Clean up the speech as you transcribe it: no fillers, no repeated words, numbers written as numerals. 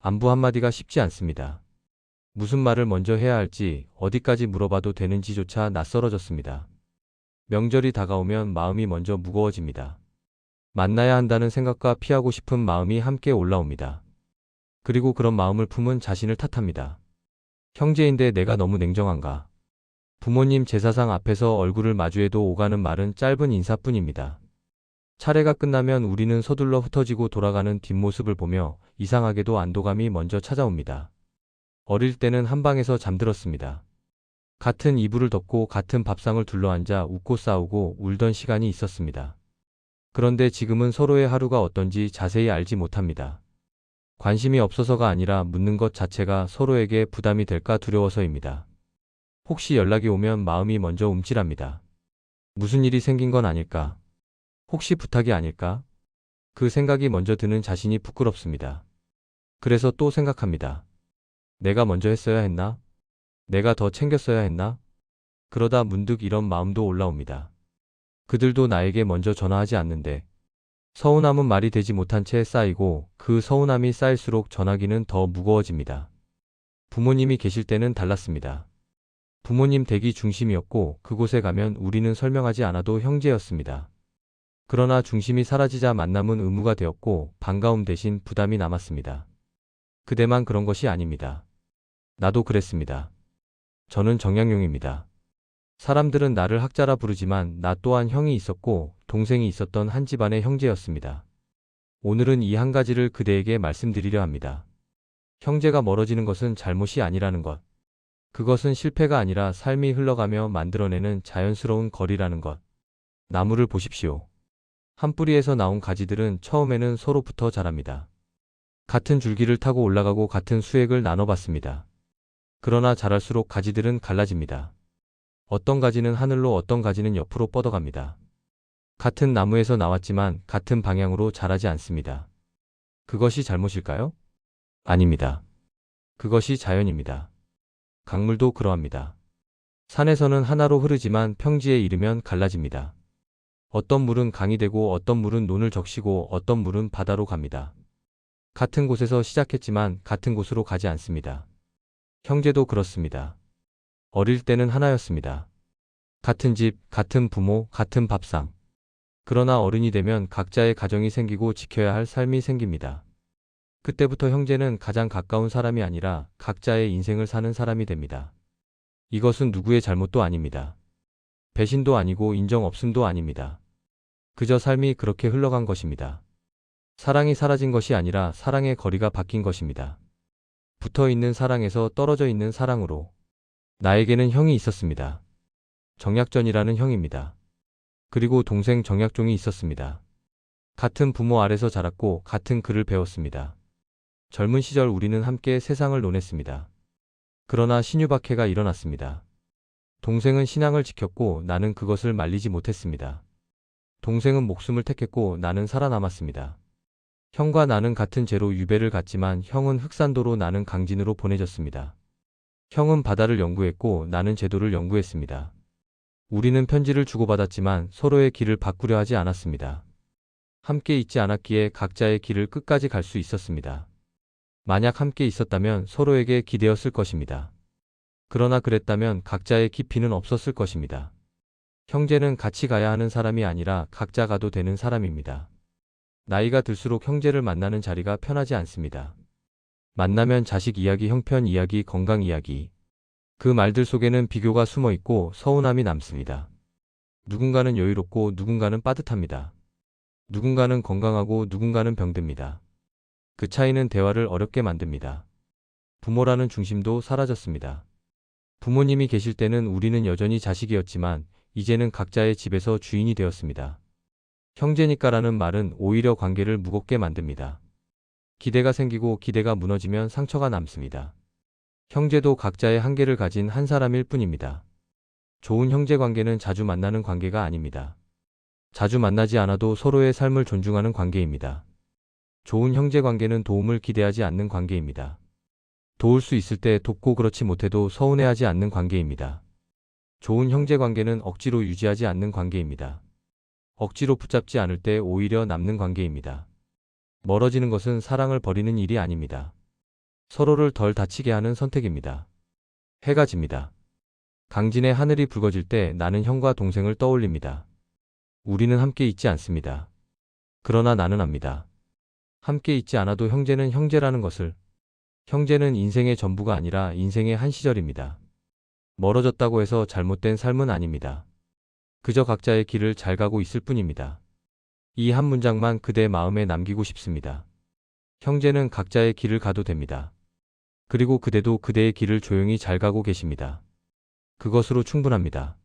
안부 한마디가 쉽지 않습니다. 무슨 말을 먼저 해야 할지, 어디까지 물어봐도 되는지조차 낯설어졌습니다. 명절이 다가오면 마음이 먼저 무거워집니다. 만나야 한다는 생각과 피하고 싶은 마음이 함께 올라옵니다. 그리고 그런 마음을 품은 자신을 탓합니다. 형제인데 내가 너무 냉정한가? 부모님 제사상 앞에서 얼굴을 마주해도 오가는 말은 짧은 인사뿐입니다. 차례가 끝나면 우리는 서둘러 흩어지고 돌아가는 뒷모습을 보며 이상하게도 안도감이 먼저 찾아옵니다. 어릴 때는 한 방에서 잠들었습니다. 같은 이불을 덮고 같은 밥상을 둘러앉아 웃고 싸우고 울던 시간이 있었습니다. 그런데 지금은 서로의 하루가 어떤지 자세히 알지 못합니다. 관심이 없어서가 아니라 묻는 것 자체가 서로에게 부담이 될까 두려워서입니다. 혹시 연락이 오면 마음이 먼저 움찔합니다. 무슨 일이 생긴 건 아닐까? 혹시 부탁이 아닐까? 그 생각이 먼저 드는 자신이 부끄럽습니다. 그래서 또 생각합니다. 내가 먼저 했어야 했나? 내가 더 챙겼어야 했나? 그러다 문득 이런 마음도 올라옵니다. 그들도 나에게 먼저 전화하지 않는데 서운함은 말이 되지 못한 채 쌓이고 그 서운함이 쌓일수록 전화기는 더 무거워집니다. 부모님이 계실 때는 달랐습니다. 부모님 댁이 중심이었고 그곳에 가면 우리는 설명하지 않아도 형제였습니다. 그러나 중심이 사라지자 만남은 의무가 되었고 반가움 대신 부담이 남았습니다. 그대만 그런 것이 아닙니다. 나도 그랬습니다. 저는 정약용입니다. 사람들은 나를 학자라 부르지만 나 또한 형이 있었고 동생이 있었던 한 집안의 형제였습니다. 오늘은 이 한 가지를 그대에게 말씀드리려 합니다. 형제가 멀어지는 것은 잘못이 아니라는 것. 그것은 실패가 아니라 삶이 흘러가며 만들어내는 자연스러운 거리라는 것. 나무를 보십시오. 한 뿌리에서 나온 가지들은 처음에는 서로부터 자랍니다. 같은 줄기를 타고 올라가고 같은 수액을 나눠봤습니다. 그러나 자랄수록 가지들은 갈라집니다. 어떤 가지는 하늘로 어떤 가지는 옆으로 뻗어갑니다. 같은 나무에서 나왔지만 같은 방향으로 자라지 않습니다. 그것이 잘못일까요? 아닙니다. 그것이 자연입니다. 강물도 그러합니다. 산에서는 하나로 흐르지만 평지에 이르면 갈라집니다. 어떤 물은 강이 되고 어떤 물은 논을 적시고 어떤 물은 바다로 갑니다. 같은 곳에서 시작했지만 같은 곳으로 가지 않습니다. 형제도 그렇습니다. 어릴 때는 하나였습니다. 같은 집, 같은 부모, 같은 밥상. 그러나 어른이 되면 각자의 가정이 생기고 지켜야 할 삶이 생깁니다. 그때부터 형제는 가장 가까운 사람이 아니라 각자의 인생을 사는 사람이 됩니다. 이것은 누구의 잘못도 아닙니다. 배신도 아니고 인정 없음도 아닙니다. 그저 삶이 그렇게 흘러간 것입니다. 사랑이 사라진 것이 아니라 사랑의 거리가 바뀐 것입니다. 붙어 있는 사랑에서 떨어져 있는 사랑으로. 나에게는 형이 있었습니다. 정약전이라는 형입니다. 그리고 동생 정약종이 있었습니다. 같은 부모 아래서 자랐고 같은 글을 배웠습니다. 젊은 시절 우리는 함께 세상을 논했습니다. 그러나 신유박해가 일어났습니다. 동생은 신앙을 지켰고 나는 그것을 말리지 못했습니다. 동생은 목숨을 택했고 나는 살아남았습니다. 형과 나는 같은 죄로 유배를 갔지만 형은 흑산도로 나는 강진으로 보내졌습니다. 형은 바다를 연구했고 나는 제도를 연구했습니다. 우리는 편지를 주고받았지만 서로의 길을 바꾸려 하지 않았습니다. 함께 있지 않았기에 각자의 길을 끝까지 갈 수 있었습니다. 만약 함께 있었다면 서로에게 기대었을 것입니다. 그러나 그랬다면 각자의 깊이는 없었을 것입니다. 형제는 같이 가야 하는 사람이 아니라 각자 가도 되는 사람입니다. 나이가 들수록 형제를 만나는 자리가 편하지 않습니다. 만나면 자식 이야기, 형편 이야기, 건강 이야기. 그 말들 속에는 비교가 숨어 있고 서운함이 남습니다. 누군가는 여유롭고 누군가는 빠듯합니다. 누군가는 건강하고 누군가는 병듭니다. 그 차이는 대화를 어렵게 만듭니다. 부모라는 중심도 사라졌습니다. 부모님이 계실 때는 우리는 여전히 자식이었지만 이제는 각자의 집에서 주인이 되었습니다. 형제니까라는 말은 오히려 관계를 무겁게 만듭니다. 기대가 생기고 기대가 무너지면 상처가 남습니다. 형제도 각자의 한계를 가진 한 사람일 뿐입니다. 좋은 형제 관계는 자주 만나는 관계가 아닙니다. 자주 만나지 않아도 서로의 삶을 존중하는 관계입니다. 좋은 형제 관계는 도움을 기대하지 않는 관계입니다. 도울 수 있을 때 돕고 그렇지 못해도 서운해하지 않는 관계입니다. 좋은 형제 관계는 억지로 유지하지 않는 관계입니다. 억지로 붙잡지 않을 때 오히려 남는 관계입니다. 멀어지는 것은 사랑을 버리는 일이 아닙니다. 서로를 덜 다치게 하는 선택입니다. 해가 집니다. 강진의 하늘이 붉어질 때 나는 형과 동생을 떠올립니다. 우리는 함께 있지 않습니다. 그러나 나는 압니다. 함께 있지 않아도 형제는 형제라는 것을. 형제는 인생의 전부가 아니라 인생의 한 시절입니다. 멀어졌다고 해서 잘못된 삶은 아닙니다. 그저 각자의 길을 잘 가고 있을 뿐입니다. 이 한 문장만 그대 마음에 남기고 싶습니다. 형제는 각자의 길을 가도 됩니다. 그리고 그대도 그대의 길을 조용히 잘 가고 계십니다. 그것으로 충분합니다.